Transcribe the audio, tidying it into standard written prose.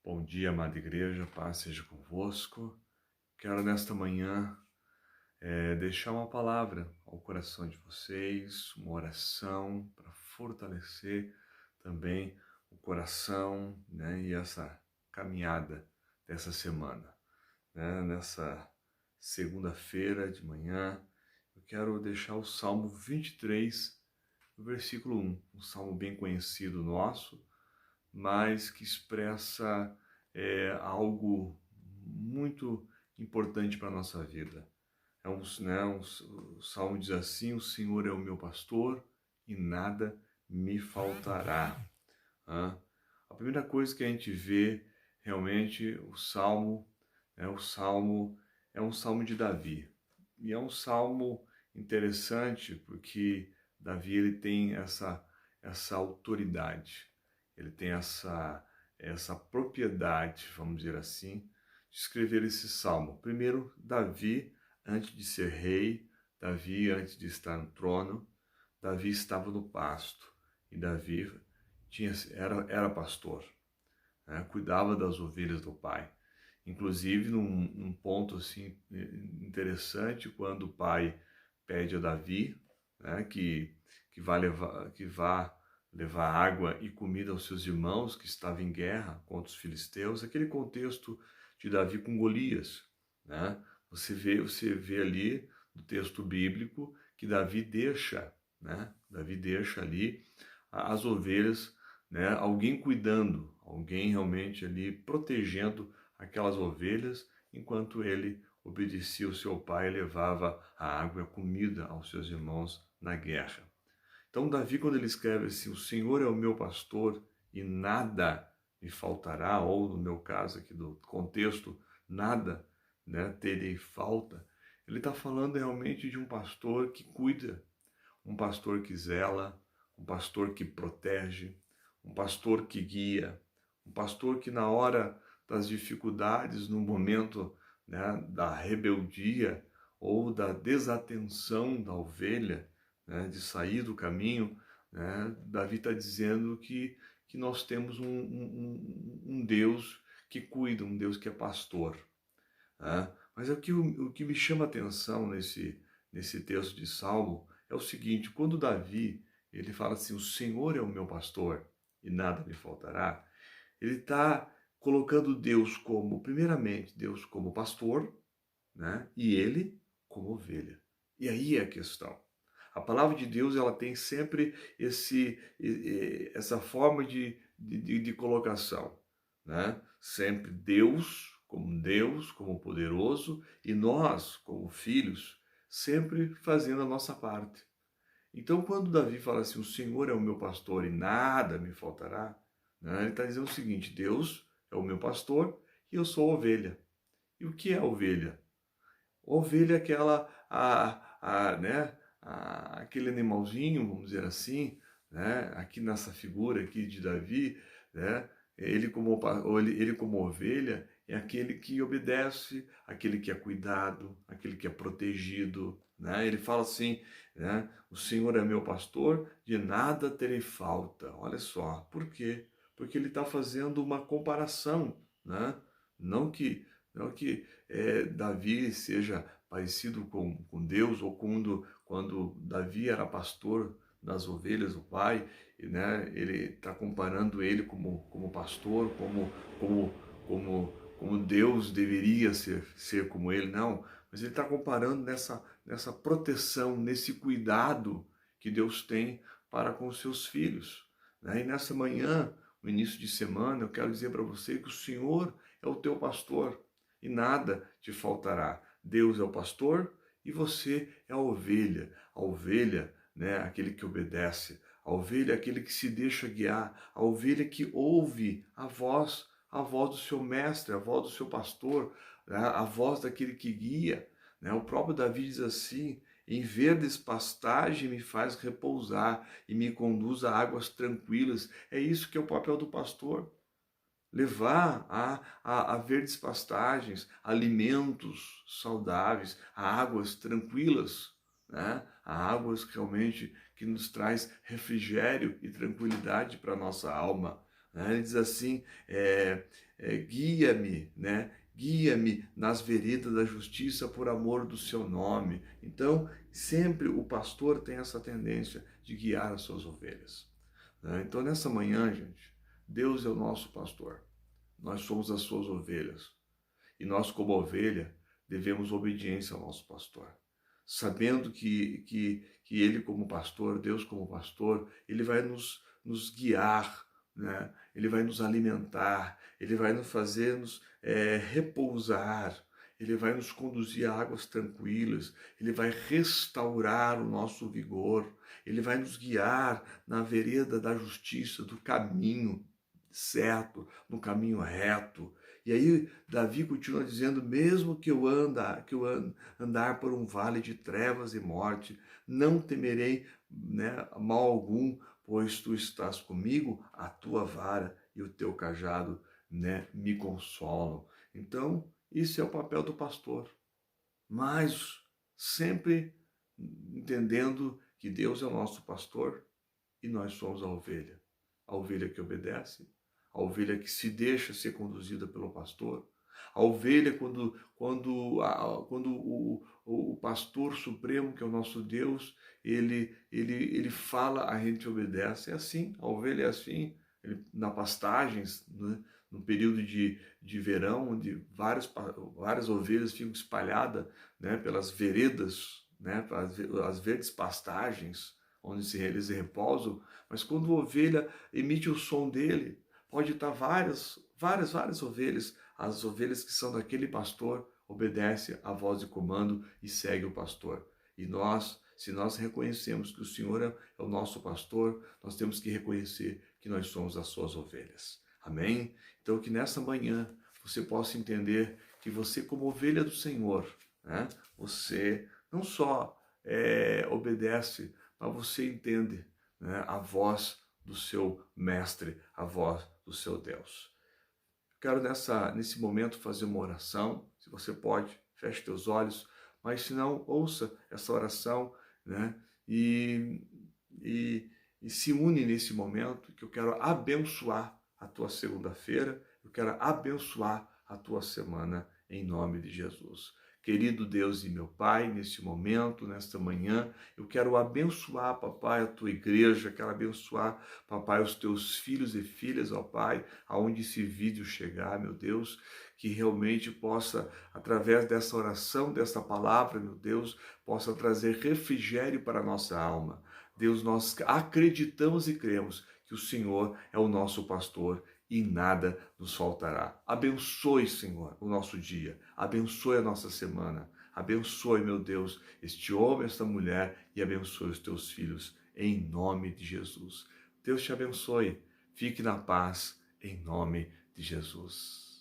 Bom dia, amada igreja, paz seja convosco. Quero nesta manhã deixar uma palavra ao coração de vocês, uma oração para fortalecer também o coração, né, e essa caminhada dessa semana, né? Nessa segunda-feira de manhã, eu quero deixar o Salmo 23, o versículo 1, um salmo bem conhecido nosso, mas que expressa algo muito importante para a nossa vida. O Salmo diz assim: o Senhor é o meu pastor e nada me faltará. Né? A primeira coisa que a gente vê realmente o Salmo é um Salmo de Davi. E é um Salmo interessante porque Davi ele tem essa autoridade, ele tem essa propriedade, vamos dizer assim, de escrever esse Salmo. Primeiro, Davi, antes de ser rei, Davi, antes de estar no trono, Davi estava no pasto e Davi era pastor, né? Cuidava das ovelhas do pai. Inclusive, num ponto assim interessante, quando o pai pede a Davi, né, que vá levar água e comida aos seus irmãos que estavam em guerra contra os filisteus, aquele contexto de Davi com Golias, né? Você vê ali no texto bíblico que Davi deixa ali as ovelhas, né? Alguém cuidando, alguém realmente ali protegendo aquelas ovelhas, enquanto ele obedecia o seu pai e levava a água e a comida aos seus irmãos na guerra. Então Davi, quando ele escreve assim: o Senhor é o meu pastor e nada me faltará, ou no meu caso aqui do contexto, nada, né, terei falta, ele está falando realmente de um pastor que cuida, um pastor que zela, um pastor que protege, um pastor que guia, um pastor que na hora das dificuldades, no momento, né, da rebeldia ou da desatenção da ovelha, né, de sair do caminho, né, Davi está dizendo que nós temos um Deus que cuida, um Deus que é pastor. Né? Mas o que me chama a atenção nesse texto de Salmo é o seguinte: quando Davi ele fala assim, o Senhor é o meu pastor e nada me faltará, ele está colocando Deus como, primeiramente, Deus como pastor, né? E ele como ovelha. E aí é a questão. A palavra de Deus ela tem sempre essa forma de colocação, né? Sempre Deus como poderoso, e nós, como filhos, sempre fazendo a nossa parte. Então, quando Davi fala assim, o Senhor é o meu pastor e nada me faltará, né? Ele está dizendo o seguinte: Deus é o meu pastor e eu sou a ovelha. E o que é a ovelha? Ovelha é aquele animalzinho, vamos dizer assim, né? Aqui nessa figura aqui de Davi, né? Ele como ovelha é aquele que obedece, aquele que é cuidado, aquele que é protegido, né? Ele fala assim, né? O Senhor é meu pastor, de nada terei falta. Olha só, por quê? Porque ele está fazendo uma comparação, né? Não que, não que Davi seja parecido com Deus, ou quando Davi era pastor das ovelhas do pai, né? Ele está comparando ele como pastor, como Deus deveria ser como ele, não. Mas ele está comparando nessa proteção, nesse cuidado que Deus tem para com os seus filhos, né? E nessa manhã, no início de semana, eu quero dizer para você que o Senhor é o teu pastor e nada te faltará. Deus é o pastor e você é a ovelha, né, aquele que obedece, a ovelha é aquele que se deixa guiar, a ovelha que ouve a voz do seu mestre, a voz do seu pastor, né, a voz daquele que guia, né? O próprio Davi diz assim: em verdes pastagem me faz repousar e me conduz a águas tranquilas. É isso que é o papel do pastor: levar a verdes pastagens, alimentos saudáveis, a águas tranquilas, né? A águas realmente que nos traz refrigério e tranquilidade para a nossa alma. né? Ele diz assim, guia-me, né? Guia-me nas veredas da justiça por amor do seu nome. Então, sempre o pastor tem essa tendência de guiar as suas ovelhas, né? Então, nessa manhã, gente, Deus é o nosso pastor. Nós somos as suas ovelhas. E nós, como ovelha, devemos obediência ao nosso pastor. Sabendo que ele, como pastor, Deus, como pastor, ele vai nos guiar, né? Ele vai nos alimentar, ele vai nos fazer repousar, ele vai nos conduzir a águas tranquilas, ele vai restaurar o nosso vigor, ele vai nos guiar na vereda da justiça, do caminho certo, no caminho reto. E aí Davi continua dizendo, mesmo que eu andar por um vale de trevas e morte, não temerei, né, mal algum, pois tu estás comigo, a tua vara e o teu cajado, né, me consolam. Então, isso é o papel do pastor. Mas sempre entendendo que Deus é o nosso pastor e nós somos a ovelha que obedece, a ovelha que se deixa ser conduzida pelo pastor, a ovelha quando o pastor supremo, que é o nosso Deus, ele fala, a gente obedece. É assim, a ovelha é assim, na pastagens, né? No período de verão, onde várias ovelhas ficam espalhadas, né, pelas veredas, né, as verdes pastagens, onde eles repousam, mas quando a ovelha emite o som dele, pode estar várias ovelhas, as ovelhas que são daquele pastor, obedecem à voz de comando e seguem o pastor. E nós, se nós reconhecemos que o Senhor é o nosso pastor, nós temos que reconhecer que nós somos as suas ovelhas. Amém? Então que nessa manhã você possa entender que você, como ovelha do Senhor, né, você não só obedece, mas você entende, né, a voz do seu mestre, a voz do seu Deus. Quero nesse momento fazer uma oração. Se você pode, feche teus olhos, mas se não, ouça essa oração, né? E se une nesse momento, que eu quero abençoar a tua segunda-feira, eu quero abençoar a tua semana em nome de Jesus. Querido Deus e meu Pai, neste momento, nesta manhã, eu quero abençoar, papai, a tua igreja, quero abençoar, papai, os teus filhos e filhas, ó Pai, aonde esse vídeo chegar, meu Deus, que realmente possa, através dessa oração, dessa palavra, meu Deus, possa trazer refrigério para a nossa alma. Deus, nós acreditamos e cremos que o Senhor é o nosso pastor e nada nos faltará. Abençoe, Senhor, o nosso dia, abençoe a nossa semana, abençoe, meu Deus, este homem, esta mulher e abençoe os teus filhos, em nome de Jesus. Deus te abençoe, fique na paz, em nome de Jesus.